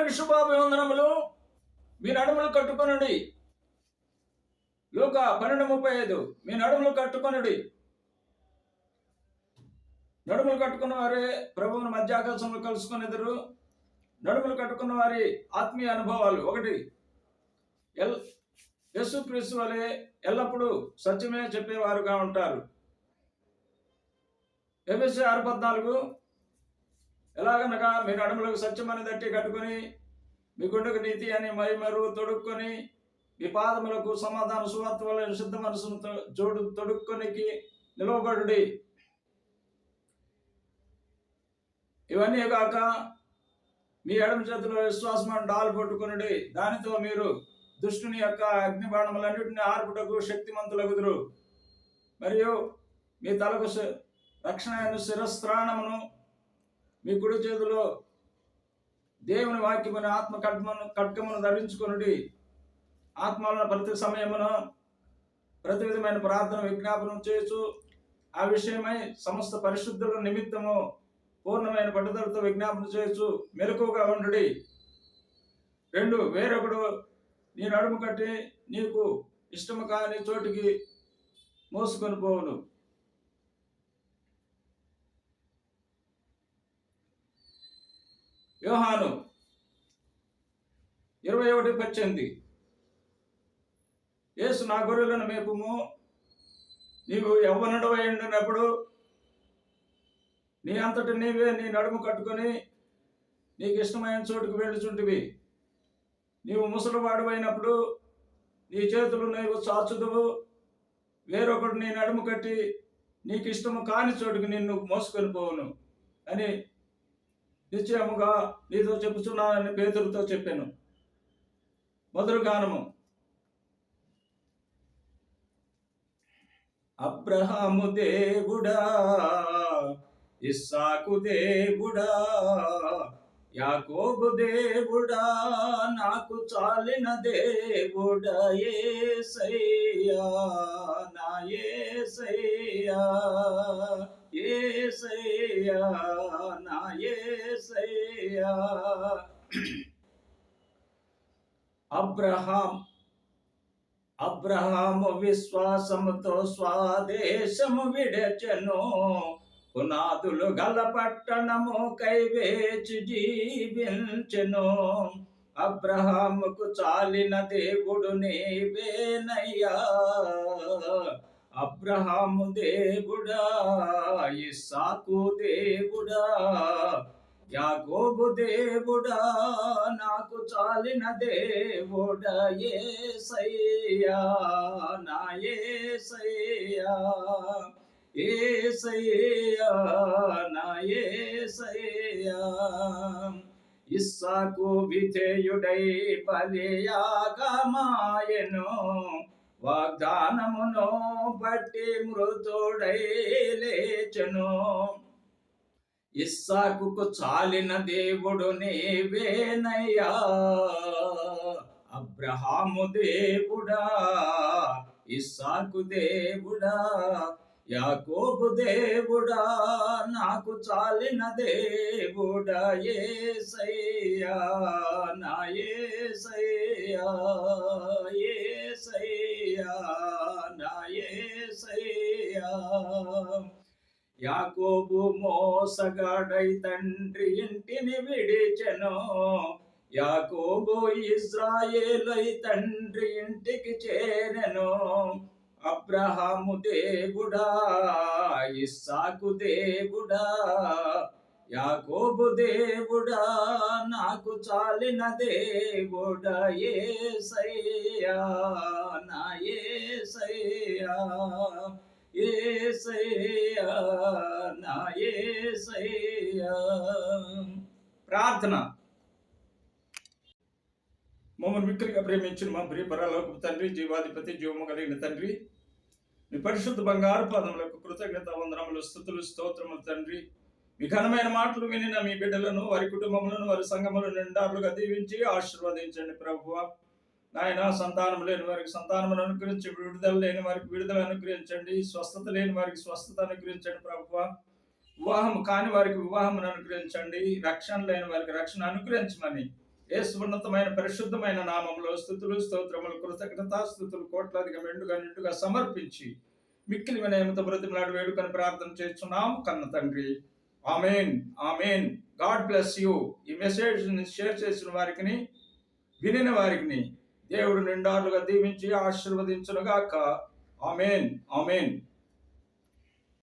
అందరికి శుభాభివందనములు. మీ నడుములు కట్టుకొనుడి. లూకా 12:35. మీ నడుములు కట్టుకొనుడి. నడుములు కట్టుకున్న వారే ప్రభువుని మధ్యాకాశంలో కలుసుకునేద్దరు. నడుములు కట్టుకున్న వారి ఆత్మీయ అనుభవాలు. 1, యేసుక్రీస్తు వలె ఎల్లప్పుడూ సత్యమే చెప్పేవారుగా ఉంటారు. ఎఫెసీ 6:14. ఎలాగనగా మీ నడుములకు సత్యమని దట్టి కట్టుకుని, మీ గుండెకు నీతి అని మైమరు తొడుక్కొని, మీ పాదములకు సమాధాన సువార్త వలె శుద్ధ మనసును తొడుక్కొనికి నిలవబడుడి. ఇవన్నీ కాక మీ ఎడమ చేతిలో విశ్వాసమైన డాలు పట్టుకునుడి. దానితో మీరు దుష్టుని యొక్క అగ్నిబాణములన్నిటిని ఆర్పుటకు శక్తిమంతులగుదురు. మరియు మీ తలకు రక్షణ అయిన శిరస్త్రాణమును, మీ కుడి చేతిలో దేవుని వాక్యమును ఆత్మ ఖడ్గమును ధరించుకొనుడి. ఆత్మలను ప్రతి సమయమును ప్రతి విధమైన ప్రార్థన విజ్ఞాపనం చేయొచ్చు. ఆ విషయమై సమస్త పరిశుద్ధుల నిమిత్తము పూర్ణమైన పట్టుదలతో విజ్ఞాపన చేయొచ్చు. మెలకువగా ఉండుడి. 2, వేరొకడు నీ నడుము కట్టి నీకు ఇష్టము కాని చోటికి మోసుకొని పోవును. యోహాను 21:18. యేసు నా గొర్రెలను మేపుము. నీవు యవ్వనుడవై ఉండినప్పుడు నీ అంతటి నీవే నీ నడుము కట్టుకొని నీకు ఇష్టమైన చోటుకు వెళ్ళుచుంటివి. నీవు ముసలివాడు నీ చేతులు నీవు చాచుదువు. వేరొకడు నీ నడుము కట్టి నీకు ఇష్టము కాని చోటుకి నిన్ను మోసుకొని పోవును అని నిశ్చయముగా నీతో చెప్పుచున్నానని పేతురుతో చెప్పాను. మొదలు గానము. అబ్రహాము దేవుడా, ఇస్సాకు దేవుడా, యాకోబు దేవుడా, నాకు చాలిన దేవుడా, యేసయ్యా, నా యేసయ్యా, యేసయ్యా, నా యేసయ్యా. అబ్రహాము విశ్వాసముతో స్వదేశము విడచెను. పునాదులు గల పట్టణము కైవేచి జీవించెను. అబ్రహాముకు చాలిన దేవుడు నీవేనయ్యా. అబ్రహాము దేవుడా, ఇస్సాకు దేవుడా, యాకోబు దేవుడా, నాకు చాలిన దేవుడా, యేసయ్యా, నా యేసయ్యా, యేసయ్యా, నా యేసయ్యా. ఇస్సాకు విధేయుడై బలియాగమాయెను. వాగ్దానమును బట్టి మృతుడై లేచెను. ఇస్సాకుకు చాలిన దేవుడు నీవేనయ్యా. అబ్రహాము దేవుడా, ఇస్సాకు దేవుడా, యాకోబు దేవుడా, నాకు చాలిన దేవుడా, యేసయ్యా, నా యేసయ్యా, యేసయ్యా, నా యేసయ్యా. యాకోబు మోసగాడై తండ్రి ఇంటిని విడిచెను. యాకోబు ఇజ్రాయేలై తండ్రి ఇంటికి చేరెను. అబ్రహాము దేవుడా, ఇస్సాకు దేవుడా, యాకోబు దేవుడా, నాకు చాలిన దేవుడా, యేసయ్యా, నా యేసయ్యా, యేసయ్యా, నా యేసయ్యా. ప్రార్థన. మమ్మల్ని మిక్కిలిగా ప్రేమించిన మా ప్రియ పరలోకపు తండ్రి, జీవాధిపతి, జీవము కలిగిన తండ్రి, మీ పరిశుద్ధ బంగారు పాదములకు కృతజ్ఞత వందనములు, స్తుతులు, స్తోత్రములు తండ్రి. మీ ఘనమైన మాటలు వినిన మీ బిడ్డలను, వారి కుటుంబములను, వారి సంఘములను నిండారులుగా దీవించి ఆశీర్వదించండి ప్రభువా. నాయన, సంతానం లేని వారికి సంతానమును అనుగ్రహించి, విడుదల లేని వారికి విడుదల అనుగ్రహించండి, స్వస్థత లేని వారికి స్వస్థత అనుగ్రహించండి ప్రభువా. వివాహం కాని వారికి వివాహమును అనుగ్రహించండి, రక్షణ లేని వారికి రక్షణ అనుగ్రహించమని యేసు ఉన్నతమైన పరిశుద్ధమైన నామంలో స్తుతులు స్తోత్రములు కృతజ్ఞతాస్తుతులు కోట్లాదిగా మెండుగా నిండుగా సమర్పించి మిక్కిలి వినయముతో బ్రతిమలాడి వేడుకొని ప్రార్థన చేస్తున్నాం కన్న తండ్రి. Amen, amen. God bless you. ఈ మెసేజ్ షేర్ చేసిన వారికి, వినిన వారికి దేవుడు నిండారుగా దీవించి ఆశీర్వదించునుగాక. Amen, amen.